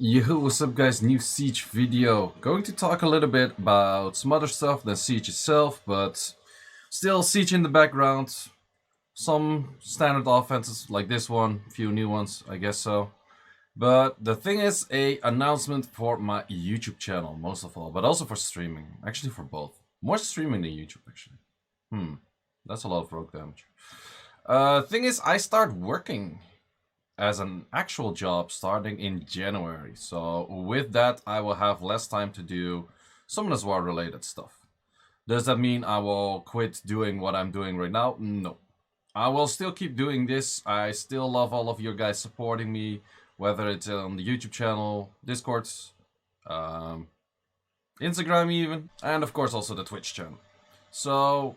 Yo, what's up guys, new Siege video. Going to talk a little bit about some other stuff than Siege itself, but still Siege in the background. Some standard offenses like this one, few new ones, I guess so. But the thing is a announcement for my YouTube channel, most of all, but also for streaming. Actually for both. More streaming than YouTube, actually. That's a lot of rogue damage. Thing is, I start working as an actual job starting in January. So with that, I will have less time to do Summoners War related stuff. Does that mean I will quit doing what I'm doing right now? No. I will still keep doing this. I still love all of you guys supporting me, whether it's on the YouTube channel, Discords, um, Instagram even, and of course also the Twitch channel. So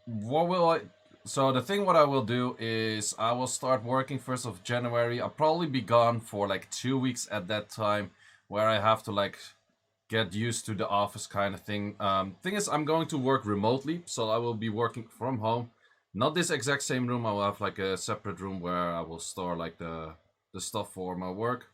what will I so the thing what I will do is I will start working 1st of January. I'll probably be gone for like 2 weeks at that time, where I have to like get used to the office kind of thing. Thing is, I'm going to work remotely, so I will be working from home. Not this exact same room. I will have like a separate room where I will store like the stuff for my work.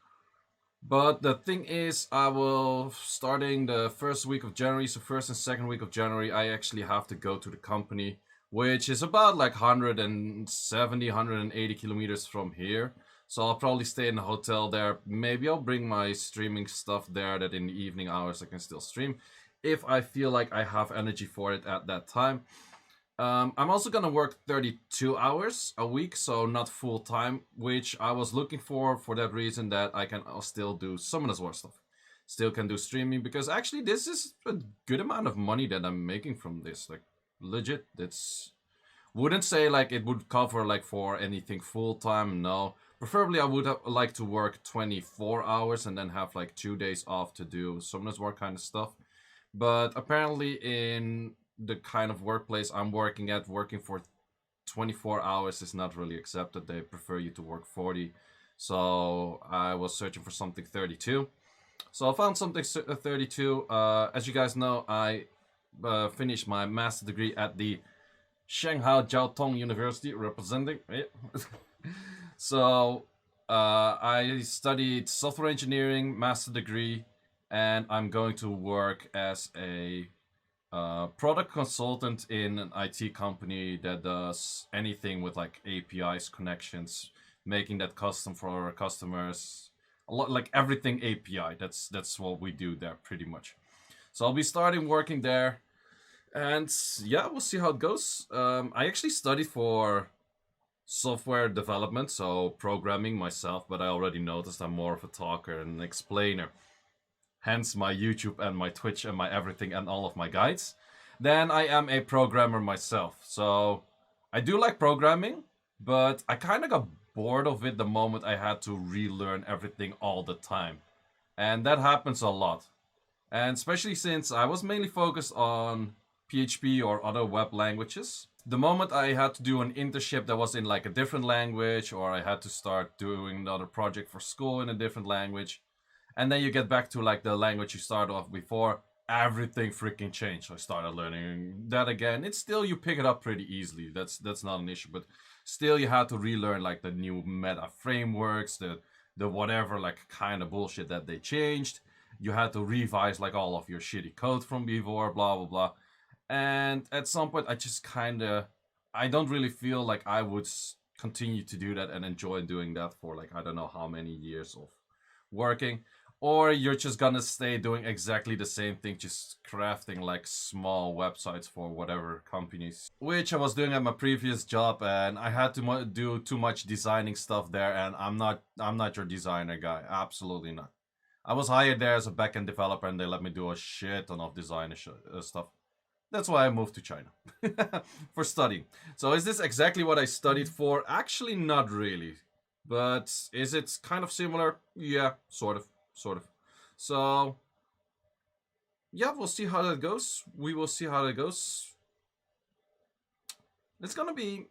But the thing is, I will, starting the 1st week of January, so 1st and 2nd week of January, I actually have to go to the company, which is about like 170, 180 kilometers from here. So I'll probably stay in a hotel there. Maybe I'll bring my streaming stuff there, that in the evening hours I can still stream, if I feel like I have energy for it at that time. I'm also gonna work 32 hours a week, so not full time, which I was looking for that reason, that I can still do Summoners War stuff. Still can do streaming, because actually this is a good amount of money that I'm making from this. Like, legit, it's... Wouldn't say like it would cover like for anything full time, no. Preferably I would like to work 24 hours and then have like 2 days off to do Summoners War kind of stuff. But apparently in the kind of workplace I'm working at, working for 24 hours is not really accepted. They prefer you to work 40. So I was searching for something 32. So I found something 32. As you guys know, I finished my master's degree at the Shanghai Jiao Tong University, representing. So I studied software engineering, master degree, and I'm going to work as a product consultant in an IT company that does anything with like APIs, connections, making that custom for our customers. A lot, like everything API. That's what we do there pretty much. So I'll be starting working there, and yeah, we'll see how it goes. I actually studied for software development, so programming myself, but I already noticed I'm more of a talker and an explainer, hence my YouTube and my Twitch and my everything and all of my guides, then I am a programmer myself. So I do like programming, but I kind of got bored of it the moment I had to relearn everything all the time. And that happens a lot. And especially since I was mainly focused on PHP or other web languages. The moment I had to do an internship that was in like a different language, or I had to start doing another project for school in a different language, and then you get back to like the language you started off before, everything freaking changed. I started learning that again. It's still, you pick it up pretty easily. That's not an issue, but still you had to relearn like the new meta frameworks, the whatever like kind of bullshit that they changed. You had to revise like all of your shitty code from before, blah blah blah. And at some point, I just kind of, I don't really feel like I would continue to do that and enjoy doing that for like, I don't know how many years of working. Or you're just gonna stay doing exactly the same thing, just crafting like small websites for whatever companies, which I was doing at my previous job, and I had to do too much designing stuff there, and I'm not your designer guy, absolutely not. I was hired there as a backend developer, and they let me do a shit ton of designer stuff. That's why I moved to China for studying. So is this exactly what I studied for? Actually, not really. But is it kind of similar? Yeah, sort of, sort of. So yeah, we'll see how that goes. We will see how that goes. It's gonna be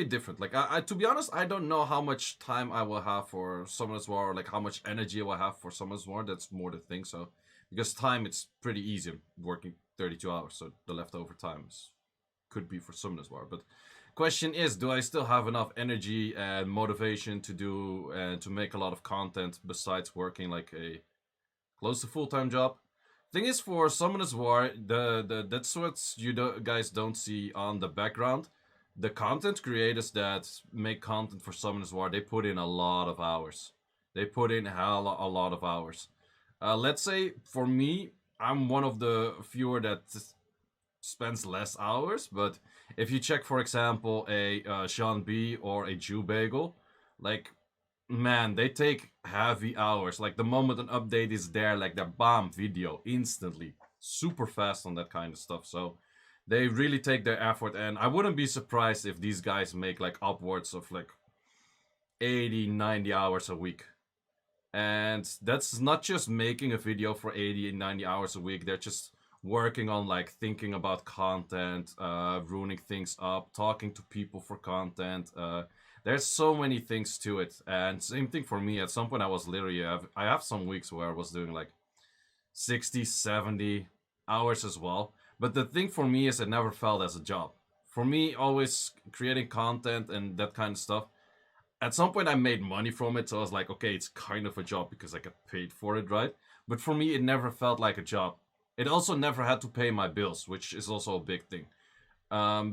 different. Like I to be honest, I don't know how much time I will have for Summoners War, or like how much energy I will have for Summoners War. That's more the thing. So because time, it's pretty easy. I'm working 32 hours, so the leftover time could be for Summoners War. But Question is, do I still have enough energy and motivation to do and to make a lot of content besides working like a close to full-time job? Thing is, for Summoners War, the that's what guys don't see on the background. The content creators that make content for Summoners War, they put in a lot of hours. They put in a lot of hours. Let's say for me, I'm one of the fewer that spends less hours. But if you check, for example, a Sean B or a Jew Bagel, like, man, they take heavy hours. Like the moment an update is there, like they're bam video instantly, super fast on that kind of stuff. So they really take their effort, and I wouldn't be surprised if these guys make like upwards of like 80, 90 hours a week. And that's not just making a video for 80 and 90 hours a week. They're just working on like thinking about content, ruining things up, talking to people for content. There's so many things to it. And same thing for me. At some point I was literally, I have some weeks where I was doing like 60, 70 hours as well. But the thing for me is it never felt as a job. For me, always creating content and that kind of stuff, at some point I made money from it, so I was like, okay, it's kind of a job because I get paid for it, right? But for me, it never felt like a job. It also never had to pay my bills, which is also a big thing.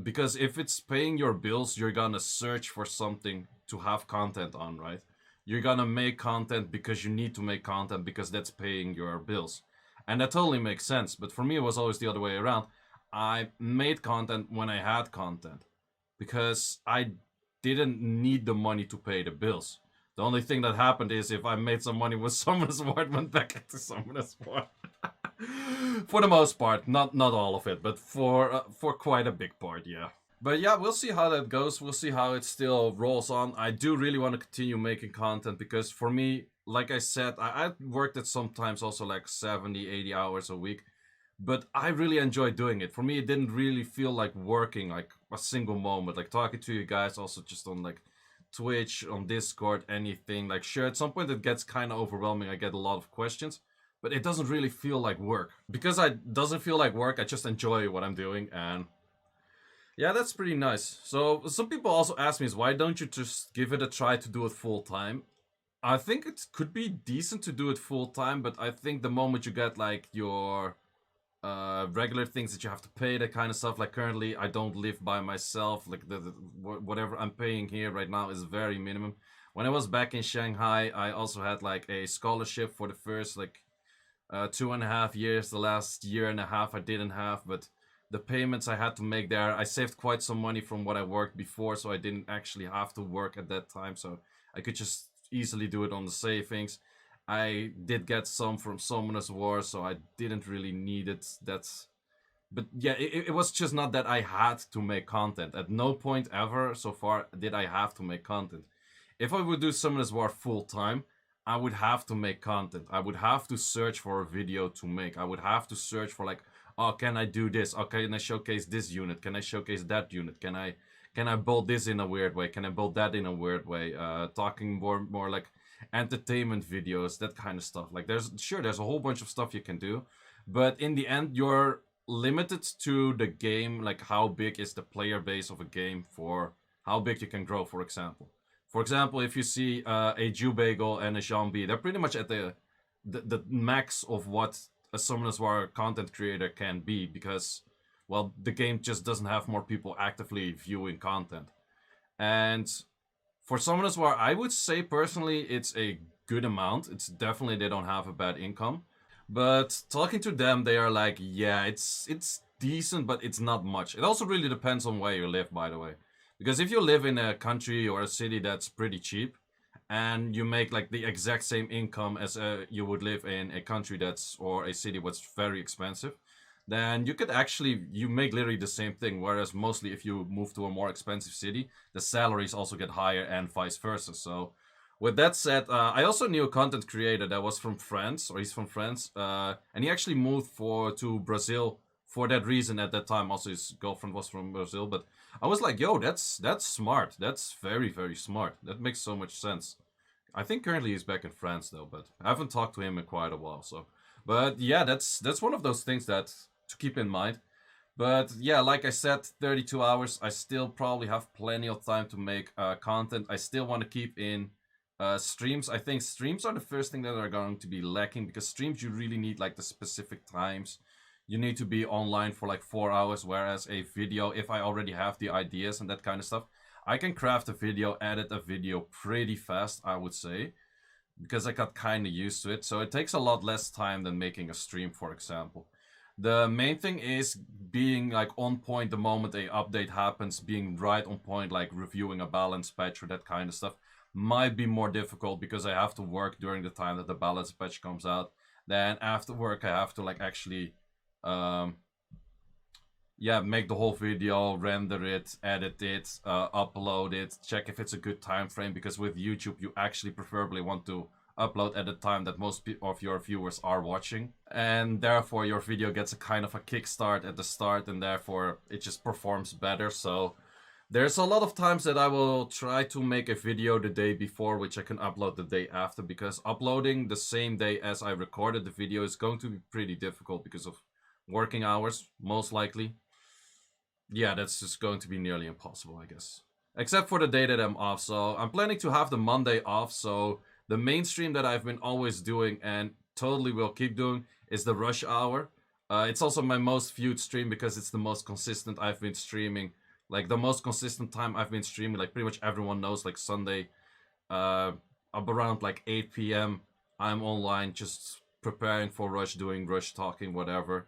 Because if it's paying your bills, you're gonna search for something to have content on, right? You're gonna make content because you need to make content because that's paying your bills. And that totally makes sense, but for me it was always the other way around. I made content when I had content because I didn't need the money to pay the bills. The only thing that happened is if I made some money with Summoners War, it went back into Summoners War. For the most part, not all of it, but for quite a big part, yeah. But yeah, we'll see how that goes. We'll see how it still rolls on. I do really want to continue making content because for me, like I said, I worked at sometimes also like 70, 80 hours a week. But I really enjoy doing it. For me, it didn't really feel like working like a single moment. Like talking to you guys also just on like Twitch, on Discord, anything. Like sure, at some point it gets kind of overwhelming. I get a lot of questions. But it doesn't really feel like work. Because it doesn't feel like work, I just enjoy what I'm doing. And yeah, that's pretty nice. So some people also ask me is why don't you just give it a try to do it full time? I think it could be decent to do it full time, but I think the moment you get like your regular things that you have to pay, that kind of stuff. Like currently, I don't live by myself. Like whatever I'm paying here right now is very minimum. When I was back in Shanghai, I also had like a scholarship for the first like 2.5 years. The last year and a half I didn't have, but the payments I had to make there, I saved quite some money from what I worked before, so I didn't actually have to work at that time. So I could just easily do it on the savings. I did get some from Summoners War, so I didn't really need it. But yeah, it was just not that I had to make content. At no point ever so far did I have to make content. If I would do Summoners War full time, I would have to make content. I would have to search for a video to make. I would have to search for like, oh, can I do this? Oh, can I showcase this unit? Can I showcase that unit? Can I build this in a weird way? Can I build that in a weird way? Talking more like entertainment videos, that kind of stuff. Like there's a whole bunch of stuff you can do, but in the end you're limited to the game, like how big is the player base of a game for how big you can grow. For example, if you see a Jew Bagel and a Jean B, they're pretty much at the max of what a Summoners War content creator can be, because well, the game just doesn't have more people actively viewing content. And for Summoners War, I would say personally it's a good amount. It's definitely, they don't have a bad income. But talking to them, they are like, yeah, it's decent, but it's not much. It also really depends on where you live, by the way. Because if you live in a country or a city that's pretty cheap, and you make like the exact same income as you would live in a country that's, or a city that's very expensive, then you could actually, you make literally the same thing. Whereas mostly if you move to a more expensive city, the salaries also get higher and vice versa. So with that said, I also knew a content creator that was from France, or he's from France, and he actually moved to Brazil for that reason at that time. Also his girlfriend was from Brazil, but I was like, yo, that's smart. That's very, very smart. That makes so much sense. I think currently he's back in France though, but I haven't talked to him in quite a while. So, but yeah, that's one of those things that to keep in mind. But yeah, like I said, 32 hours. I still probably have plenty of time to make content. I still want to keep in streams. I think streams are the first thing that are going to be lacking, because streams you really need like the specific times. You need to be online for like 4 hours, whereas a video, if I already have the ideas and that kind of stuff, I can craft a video, edit a video pretty fast, I would say, because I got kind of used to it. So it takes a lot less time than making a stream, for example. The main thing is being like on point the moment a update happens, being right on point, like reviewing a balance patch or that kind of stuff might be more difficult because I have to work during the time that the balance patch comes out. Then after work I have to like actually um, yeah, make the whole video, render it, edit it, upload it, check if it's a good time frame, because with YouTube you actually preferably want to upload at the time that most of your viewers are watching, and therefore your video gets a kind of a kickstart at the start, and therefore it just performs better. So there's a lot of times that I will try to make a video the day before, which I can upload the day after, because uploading the same day as I recorded the video is going to be pretty difficult because of working hours, most likely. Yeah, that's just going to be nearly impossible, I guess. Except for the day that I'm off. So I'm planning to have the Monday off. So the main stream that I've been always doing and totally will keep doing is the rush hour. It's also my most viewed stream because it's the most consistent I've been streaming. Like the most consistent time I've been streaming. Like pretty much everyone knows, like Sunday, up around like 8 p.m. I'm online just preparing for rush, doing rush talking, whatever.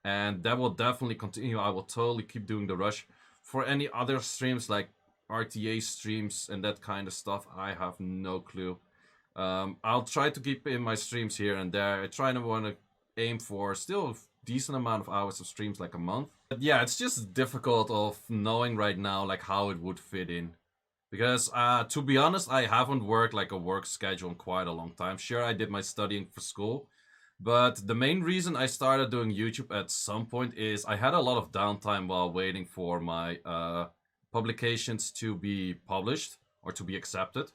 And that will definitely continue. I will totally keep doing the rush. For any other streams like RTA streams and that kind of stuff, I have no clue. I'll try to keep in my streams here and there. I try to want to aim for still a decent amount of hours of streams, like a month. But yeah, it's just difficult of knowing right now like how it would fit in. Because to be honest, I haven't worked like a work schedule in quite a long time. Sure, I did my studying for school, but the main reason I started doing YouTube at some point is I had a lot of downtime while waiting for my publications to be published or to be accepted.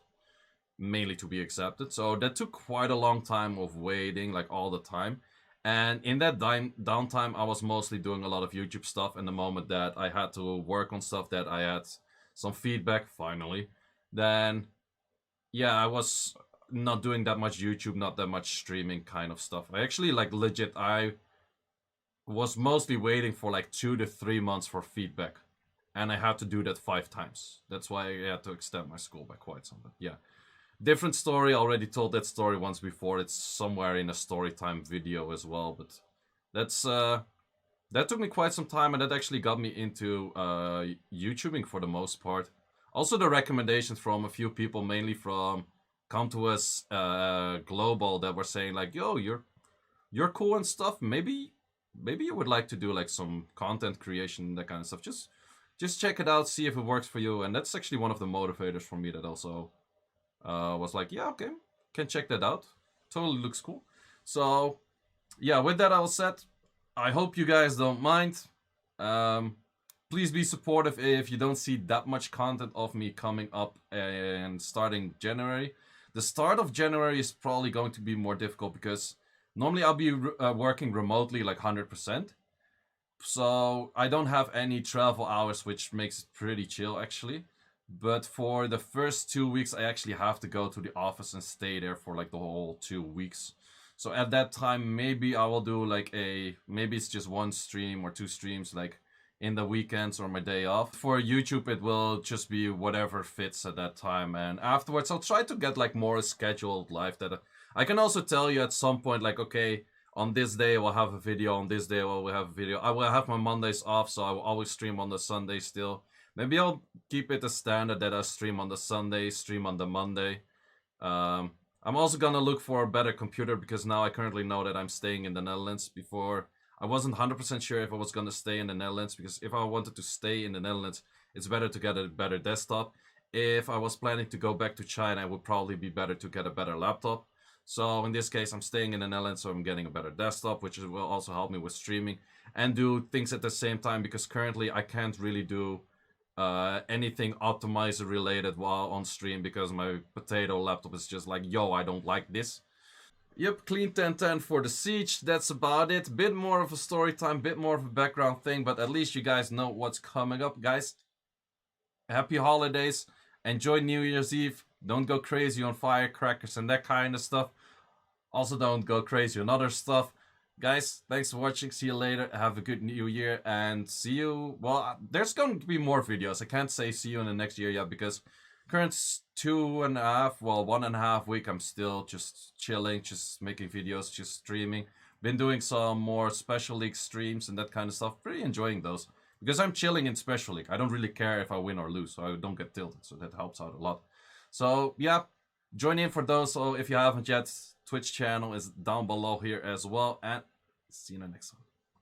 Mainly to be accepted. So that took quite a long time of waiting, like all the time. And in that downtime, I was mostly doing a lot of YouTube stuff. And the moment that I had to work on stuff, that I had some feedback finally, then yeah, I was not doing that much YouTube, not that much streaming kind of stuff. I actually, like, legit, I was mostly waiting for like 2 to 3 months for feedback, and I had to do that 5 times. That's why I had to extend my school by quite some. But yeah, different story. Already told that story once before. It's somewhere in a story time video as well. But that's that took me quite some time, and that actually got me into YouTubing for the most part. Also, the recommendations from a few people, mainly from Come to Us Global, that were saying like, "Yo, you're cool and stuff. Maybe you would like to do like some content creation, that kind of stuff. Just check it out, see if it works for you." And that's actually one of the motivators for me. That also was like, "Yeah, okay, can check that out. Totally looks cool." So yeah, with that all said, I hope you guys don't mind. Please be supportive if you don't see that much content of me coming up and starting January. The start of January is probably going to be more difficult because normally I'll be working remotely like 100%. So I don't have any travel hours, which makes it pretty chill actually. But for the first 2 weeks, I actually have to go to the office and stay there for like the whole 2 weeks. So at that time, maybe I will do like maybe it's just one stream or two streams like in the weekends or my day off. For YouTube, it will just be whatever fits at that time. And afterwards, I'll try to get like more scheduled life that I can also tell you at some point, like, okay, on this day we'll have a video, on this day we'll have a video. I will have my Mondays off, so I will always stream on the Sunday still. Maybe I'll keep it a standard that I stream on the Sunday, stream on the Monday. I'm also gonna look for a better computer because now I currently know that I'm staying in the Netherlands. Before, I wasn't 100% sure if I was gonna stay in the Netherlands, because if I wanted to stay in the Netherlands, it's better to get a better desktop. If I was planning to go back to China, it would probably be better to get a better laptop. So in this case, I'm staying in the Netherlands, so I'm getting a better desktop, which will also help me with streaming and do things at the same time, because currently I can't really do anything optimizer related while on stream because my potato laptop is just like, yo, I don't like this. Yep, clean 10-10 for the Siege. That's about it. Bit more of a story time, bit more of a background thing, but at least you guys know what's coming up, guys. Happy holidays. Enjoy New Year's Eve. Don't go crazy on firecrackers and that kind of stuff. Also, don't go crazy on other stuff. Guys, thanks for watching. See you later. Have a good new year and see you. Well, there's going to be more videos. I can't say see you in the next year yet because current 2.5, well, 1.5 week, I'm still just chilling, just making videos, just streaming. Been doing some more Special League streams and that kind of stuff. Pretty enjoying those because I'm chilling in Special League. I don't really care if I win or lose, so I don't get tilted. So that helps out a lot. So yeah, join in for those. So if you haven't yet, Twitch channel is down below here as well. And see you in the next one.